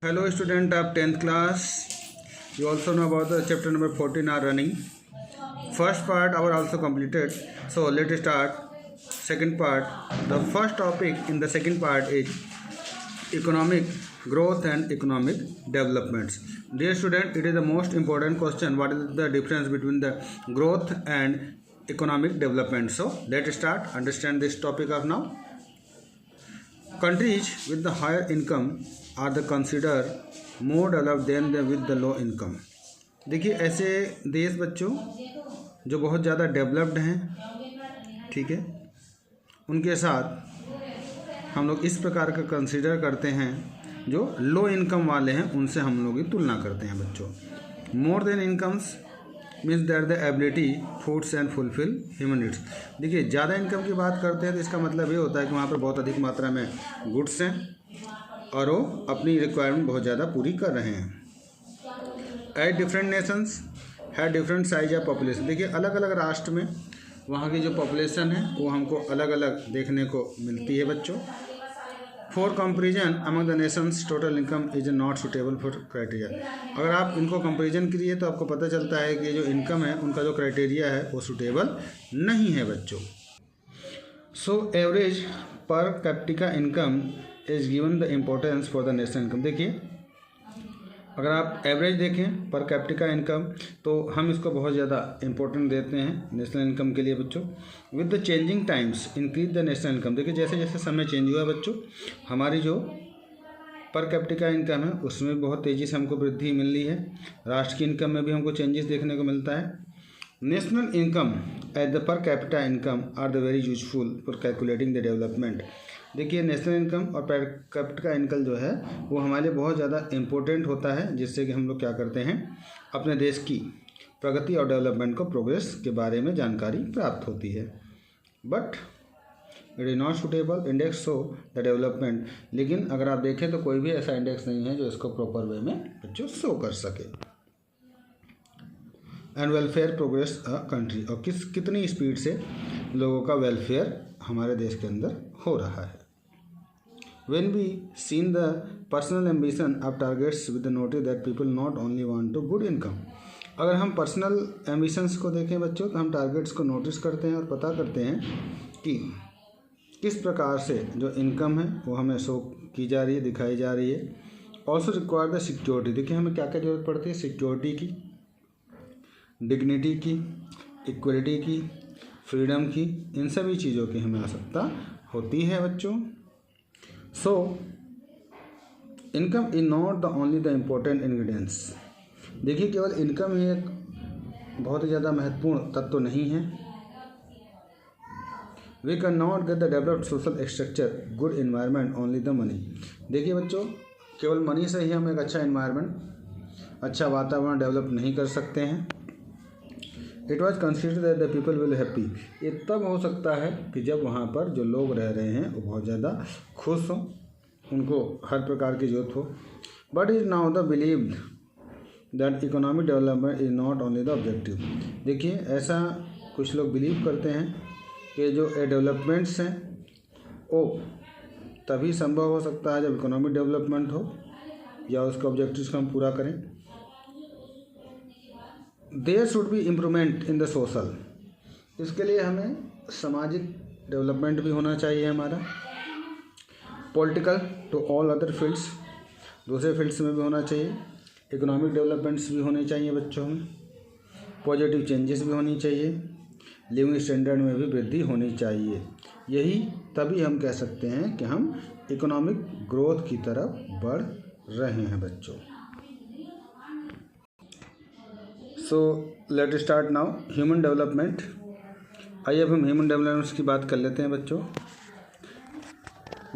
Hello student of 10th class. You also know about the chapter number 14 are running. First part our also completed. So let's start second part. The first topic in the second part is economic growth and economic developments. Dear student, it is the most important question. What is the difference between the growth and economic development? So let's start. Understand this topic of now. Countries with the higher income are the considered more developed than the with the low income. देखिए ऐसे देश बच्चों जो बहुत ज़्यादा developed हैं, ठीक है, उनके साथ हम लोग इस प्रकार का कंसिडर करते हैं जो लो इनकम वाले हैं उनसे हम लोग की तुलना करते हैं बच्चों. More than incomes means that the ability foods and fulfil human needs. देखिए ज़्यादा इनकम की बात करते हैं तो इसका मतलब ये होता है कि वहाँ पर बहुत अधिक मात्रा में गुड्स हैं और वो अपनी रिक्वायरमेंट बहुत ज़्यादा पूरी कर रहे हैं. एट डिफरेंट नेशंस है डिफरेंट साइज ऑफ पॉपुलेशन. देखिए अलग अलग राष्ट्र में वहाँ की जो पॉपुलेशन है वो हमको अलग अलग देखने को मिलती है बच्चों. For comparison among the Nations total income is not suitable for criteria. अगर आप इनको कंपेरिजन करिए तो आपको पता चलता है कि जो इनकम है उनका जो क्राइटेरिया है वो सुटेबल नहीं है बच्चों. सो एवरेज पर capita income is given the importance for the national income. देखिए अगर आप एवरेज देखें पर कैपिटा इनकम तो हम इसको बहुत ज़्यादा इम्पोर्टेंट देते हैं नेशनल इनकम के लिए बच्चों. With the changing times increase the national income. देखिए जैसे जैसे समय चेंज हुआ बच्चों हमारी जो पर कैपिटा इनकम है उसमें बहुत तेज़ी से हमको वृद्धि मिल रही है. राष्ट्र की इनकम में भी हमको चेंजेस देखने को मिलता है. National income at the per capita income are the very useful for calculating the development. देखिए नेशनल इनकम और पर कैपिटा इनकम जो है वो हमारे लिए बहुत ज़्यादा इम्पोर्टेंट होता है जिससे कि हम लोग क्या करते हैं अपने देश की प्रगति और डेवलपमेंट को प्रोग्रेस के बारे में जानकारी प्राप्त होती है. But it is not suitable index show the development. लेकिन अगर आप देखें तो कोई भी ऐसा इंडेक्स नहीं है जो इसको प्रॉपर वे में बच्चों शो कर सके. And welfare progress a country. और कितनी स्पीड से लोगों का वेलफेयर हमारे देश के अंदर हो रहा है. When we seen the personal ambition of targets with the notice that people not only want to good income. अगर हम पर्सनल एम्बिशंस को देखें बच्चों तो हम टारगेट्स को नोटिस करते हैं और पता करते हैं कि किस प्रकार से जो इनकम है वो हमें शो की जा रही है, दिखाई जा रही है. Also require the security. देखिए हमें क्या क्या जरूरत पड़ती है सिक्योरिटी की, डिग्निटी की, इक्वलिटी की, फ्रीडम की, इन सभी चीज़ों की हमें आवश्यकता होती है बच्चों. So income is not the only the important ingredients. देखिए केवल इनकम ही एक बहुत ही ज़्यादा महत्वपूर्ण तत्व नहीं है. We can not get the developed social structure good environment only the money. देखिए बच्चों केवल मनी से ही हम एक अच्छा इन्वायरमेंट, अच्छा वातावरण डेवलप नहीं कर सकते हैं. It was consider that the people will happy. ये तब हो सकता है कि जब वहाँ पर जो लोग रह रहे हैं वो बहुत ज़्यादा खुश हों, उनको हर प्रकार की जरूरत हो. But is now the believed that economic development is not only the objective. देखिए ऐसा कुछ लोग बिलीव करते हैं कि जो डेवलपमेंट्स हैं वो तभी संभव हो सकता है जब इकोनॉमिक डेवलपमेंट हो या उसके ऑब्जेक्टिव्स को हम पूरा करें. There should be improvement in the social. इसके लिए हमें सामाजिक डेवलपमेंट भी होना चाहिए हमारा. Political to all other fields, दूसरे फील्ड्स में भी होना चाहिए. इकोनॉमिक डेवलपमेंट्स भी होने चाहिए बच्चों में. पॉजिटिव चेंजेस भी होनी चाहिए. लिविंग स्टैंडर्ड में भी वृद्धि होनी चाहिए. यही तभी हम कह सकते हैं कि हम इकोनॉमिक ग्रोथ की तरफ बढ़ रहे हैं बच्चों. So let start now human development. आइए अब हम ह्यूमन डेवलपमेंट्स की बात कर लेते हैं बच्चों.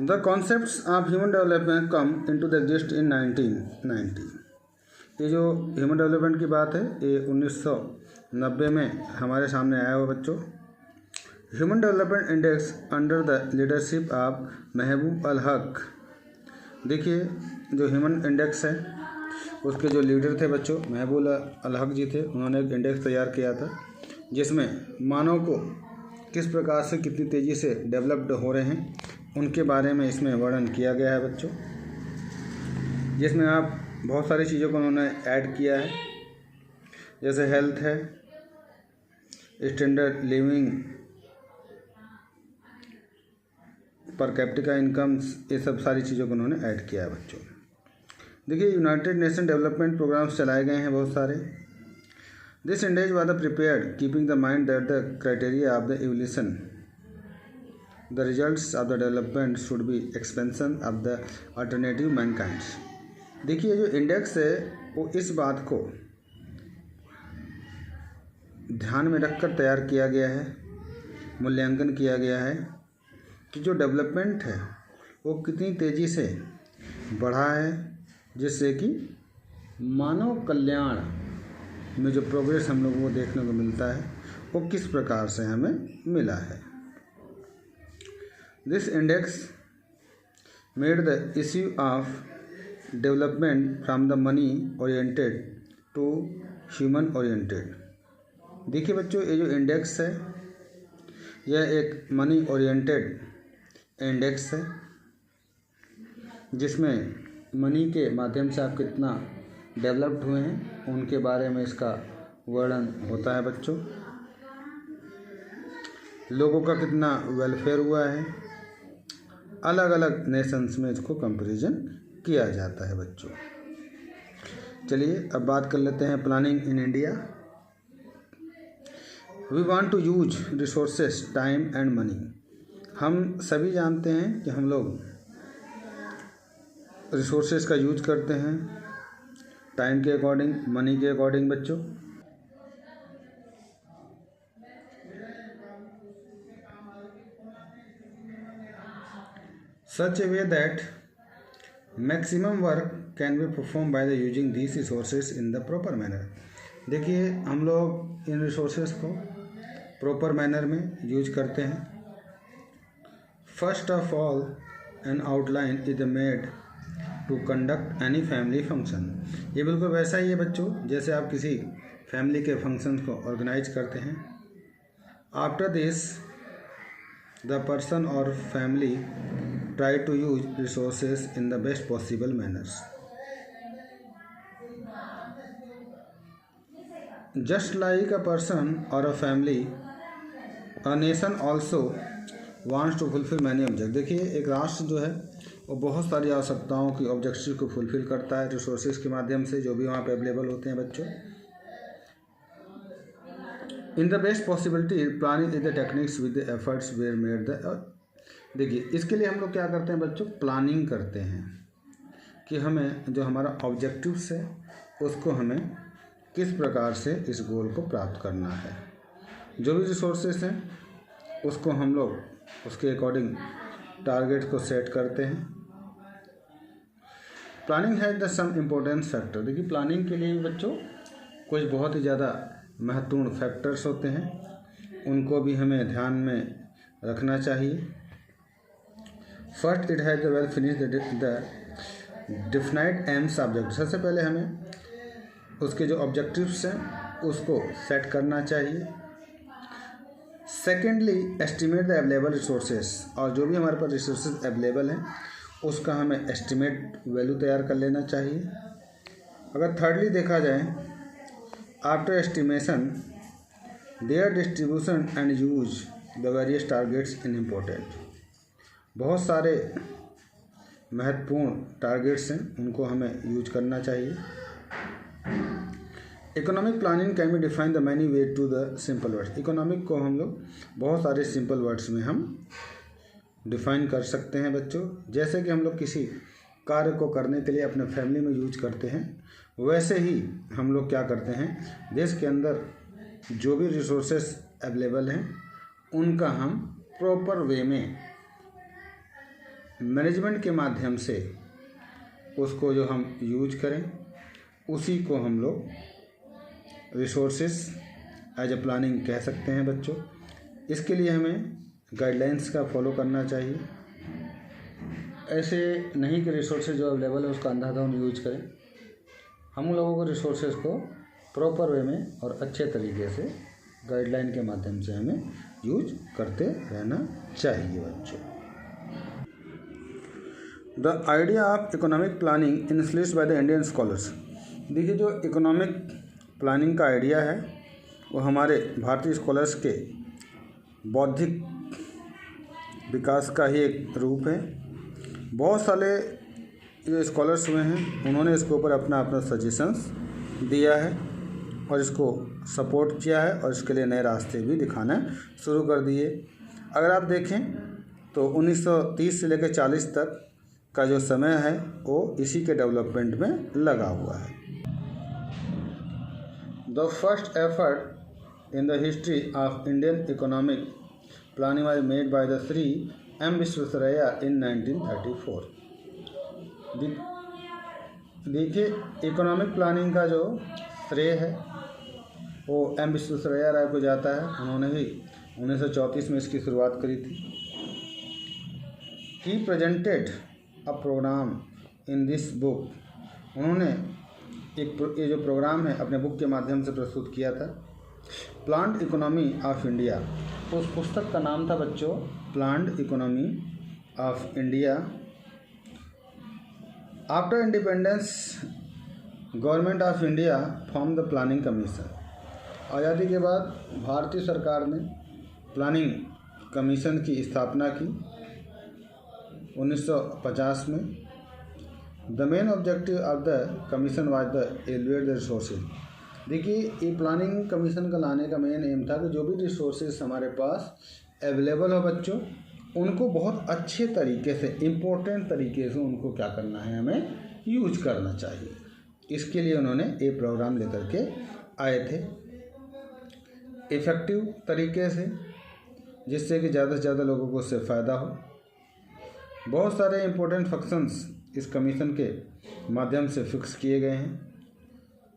The concepts of human development come into the exist in 1990. ये जो ह्यूमन डेवलपमेंट की बात है ये 1990 में हमारे सामने आया हुआ बच्चों. Human development index under the leadership of महबूब अल हक. देखिए जो ह्यूमन इंडेक्स है उसके जो लीडर थे बच्चों महबूब अल हक जी थे. उन्होंने एक इंडेक्स तैयार किया था जिसमें मानव को किस प्रकार से कितनी तेज़ी से डेवलप्ड हो रहे हैं उनके बारे में इसमें वर्णन किया गया है बच्चों. जिसमें आप बहुत सारी चीज़ों को उन्होंने ऐड किया है, जैसे हेल्थ है, standard living, per capita incomes, ये सब सारी चीज़ों को उन्होंने ऐड किया है बच्चों। देखिए यूनाइटेड नेशन डेवलपमेंट प्रोग्राम्स चलाए गए हैं बहुत सारे। This index was prepared keeping the mind that the criteria of the evolution the results of the development should be expansion of the alternative Mankind. देखिए जो इंडेक्स है वो इस बात को ध्यान में रखकर तैयार किया गया है, मूल्यांकन किया गया है कि जो डेवलपमेंट है वो कितनी तेज़ी से बढ़ा है, जिससे कि मानव कल्याण में जो प्रोग्रेस हम लोगों को देखने को मिलता है वो किस प्रकार से हमें मिला है। This index made the issue of development from the money oriented to human oriented. देखिए बच्चों ये जो इंडेक्स है यह एक मनी ओरिएंटेड इंडेक्स है, जिसमें मनी के माध्यम से आप कितना डेवलप्ड हुए हैं उनके बारे में इसका वर्णन होता है बच्चों। लोगों का कितना वेलफेयर हुआ है, अलग अलग नेशंस में इसको कंपैरिजन किया जाता है बच्चों। चलिए अब बात कर लेते हैं planning in India. We want to use resources time and money. हम सभी जानते हैं कि हम लोग रिसोर्सेस का यूज करते हैं टाइम के अकॉर्डिंग, मनी के अकॉर्डिंग बच्चों। Such a way that maximum work can be perform by the using these resources in the proper manner. देखिए हम लोग इन रिसोर्सेज को प्रॉपर मैनर में यूज करते हैं। First of all an outline is made to conduct any family function. ये बिल्कुल वैसा ही है बच्चों जैसे आप किसी फैमिली के फंक्शन को ऑर्गेनाइज करते हैं। आफ्टर दिस द पर्सन और family try to use resources in the best possible manners. Just like a person और a family, a nation also wants to fulfil many object. देखिए एक राष्ट्र जो है वो बहुत सारी आवश्यकताओं की ऑब्जेक्टिव को फुलफिल करता है रिसोर्सेज के माध्यम से जो भी वहाँ पे अवेलेबल होते हैं बच्चों। इन the best possibility planning is the techniques with the efforts were made the. देखिए इसके लिए हम लोग क्या करते हैं बच्चों, प्लानिंग करते हैं कि हमें जो हमारा ऑब्जेक्टिव्स है उसको हमें किस प्रकार से इस गोल को प्राप्त करना है। जो भी रिसोर्सेज हैं उसको हम लोग उसके अकॉर्डिंग टारगेट को सेट करते हैं। Planning has the some importance factor. देखिए प्लानिंग के लिए बच्चों कुछ बहुत ही ज़्यादा महत्वपूर्ण फैक्टर्स होते हैं, उनको भी हमें ध्यान में रखना चाहिए। First it has the well finish the defined AIIMS object. सबसे पहले हमें उसके जो ऑब्जेक्टिव्स हैं उसको सेट करना चाहिए। Secondly estimate the available resources, और जो भी हमारे पास रिसोर्सेज अवेलेबल हैं उसका हमें एस्टिमेट वैल्यू तैयार कर लेना चाहिए। अगर थर्डली देखा जाए, after estimation there distribution and use the various targets in important. बहुत सारे महत्वपूर्ण टारगेट्स हैं उनको हमें यूज करना चाहिए। Economic planning can be define the many way to the simple words. Economic को हम लोग बहुत सारे सिंपल वर्ड्स में हम डिफाइन कर सकते हैं बच्चों। जैसे कि हम लोग किसी कार्य को करने के लिए अपने फैमिली में यूज करते हैं, वैसे ही हम लोग क्या करते हैं, देश के अंदर जो भी रिसोर्सेस अवेलेबल हैं उनका हम प्रॉपर वे में मैनेजमेंट के माध्यम से उसको जो हम यूज करें उसी को हम लोग रिसोर्सेस एज ए प्लानिंग कह सकते हैं बच्चों। इसके लिए हमें गाइडलाइंस का फॉलो करना चाहिए। ऐसे नहीं कि रिसोर्सेज जो अवेलेबल है उसका अंधाधुंध यूज करें। हम लोगों को रिसोर्सेज को प्रॉपर वे में और अच्छे तरीके से गाइडलाइन के माध्यम से हमें यूज करते रहना चाहिए बच्चों। The idea of economic planning influenced by the Indian scholars. देखिए जो इकोनॉमिक प्लानिंग का आइडिया है वो हमारे भारतीय स्कॉलर्स के बौद्धिक विकास का ही एक रूप है। बहुत सारे जो स्कॉलर्स हुए हैं उन्होंने इसके ऊपर अपना अपना सजेशंस दिया है और इसको सपोर्ट किया है और इसके लिए नए रास्ते भी दिखाना शुरू कर दिए। अगर आप देखें तो 1930 से लेकर 40 तक का जो समय है वो इसी के डेवलपमेंट में लगा हुआ है। The first effort in the history of Indian economic planning was made by the Shri M Visvesvaraya in 1934। देखिए इकोनॉमिक प्लानिंग का जो श्रेय है वो एम विश्वेश्वरैया राय को जाता है। उन्होंने ही 1934 में इसकी शुरुआत करी थी। He presented a programme in this book. उन्होंने ये जो प्रोग्राम है अपने बुक के माध्यम से प्रस्तुत किया था। प्लान्ड इकोनॉमी ऑफ इंडिया, उस पुस्तक का नाम था बच्चों planned economy of India. After independence government of India form the planning commission. आज़ादी के बाद भारतीय सरकार ने प्लानिंग कमीशन की स्थापना की 1950 में। The main objective of the commission was the elevate the resources. देखिए ये प्लानिंग कमीशन का लाने का मेन एम था कि जो भी रिसोर्सेज हमारे पास अवेलेबल हो बच्चों उनको बहुत अच्छे तरीके से इम्पोर्टेंट तरीके से उनको क्या करना है, हमें यूज करना चाहिए। इसके लिए उन्होंने ये प्रोग्राम लेकर के आए थे इफ़ेक्टिव तरीके से, जिससे कि ज़्यादा से ज़्यादा लोगों को उससे फ़ायदा हो। बहुत सारे इम्पोर्टेंट फंक्शंस इस कमीशन के माध्यम से फिक्स किए गए हैं,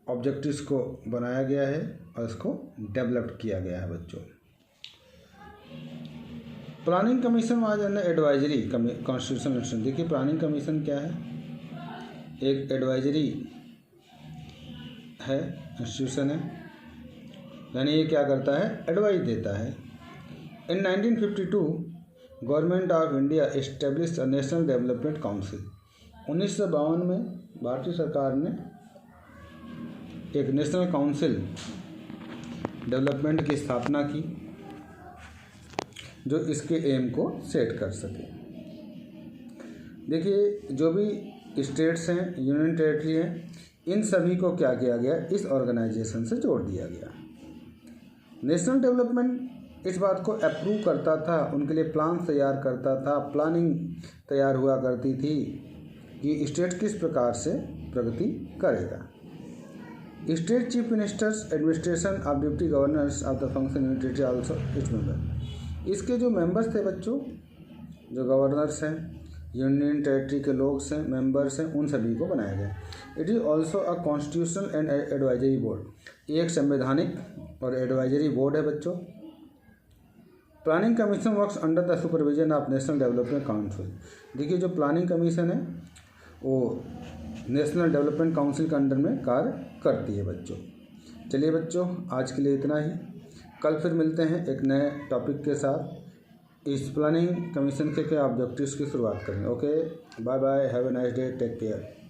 ऑब्जेक्टिव्स को बनाया गया है और इसको डेवलप किया गया है बच्चों। Planning commission was an advisory constitutional institution. देखिए प्लानिंग कमीशन क्या है, एक एडवाइजरी है, इंस्टीट्यूशन है, यानी ये क्या करता है, एडवाइस देता है। इन 1952 government of India established a national development council. 1952 में भारतीय सरकार ने एक नेशनल काउंसिल डेवलपमेंट की स्थापना की जो इसके एम को सेट कर सके। देखिए जो भी स्टेट्स हैं, यूनियन टेरिटरी हैं, इन सभी को क्या किया गया, इस ऑर्गेनाइजेशन से जोड़ दिया गया। नेशनल डेवलपमेंट इस बात को अप्रूव करता था, उनके लिए प्लान तैयार करता था, प्लानिंग तैयार हुआ करती थी कि स्टेट किस प्रकार से प्रगति करेगा। State chief ministers administration of deputy governors of the function union territory also its member. इसके जो मेंबर्स थे बच्चों, जो गवर्नर्स हैं, यूनियन टेरिटरी के लोग हैं, मेंबर्स हैं, उन सभी को बनाया गया। It is also a constitutional and advisory board. एक संवैधानिक और एडवाइजरी बोर्ड है बच्चों। Planning commission works under the supervision of national development council. देखिए जो प्लानिंग कमीशन है वो नेशनल डेवलपमेंट काउंसिल के अंडर में कार्य करती है बच्चों। चलिए बच्चों आज के लिए इतना ही, कल फिर मिलते हैं एक नए टॉपिक के साथ। इस प्लानिंग कमीशन के क्या ऑब्जेक्टिव्स की शुरुआत करेंगे। Okay, bye bye, have a nice day, take care.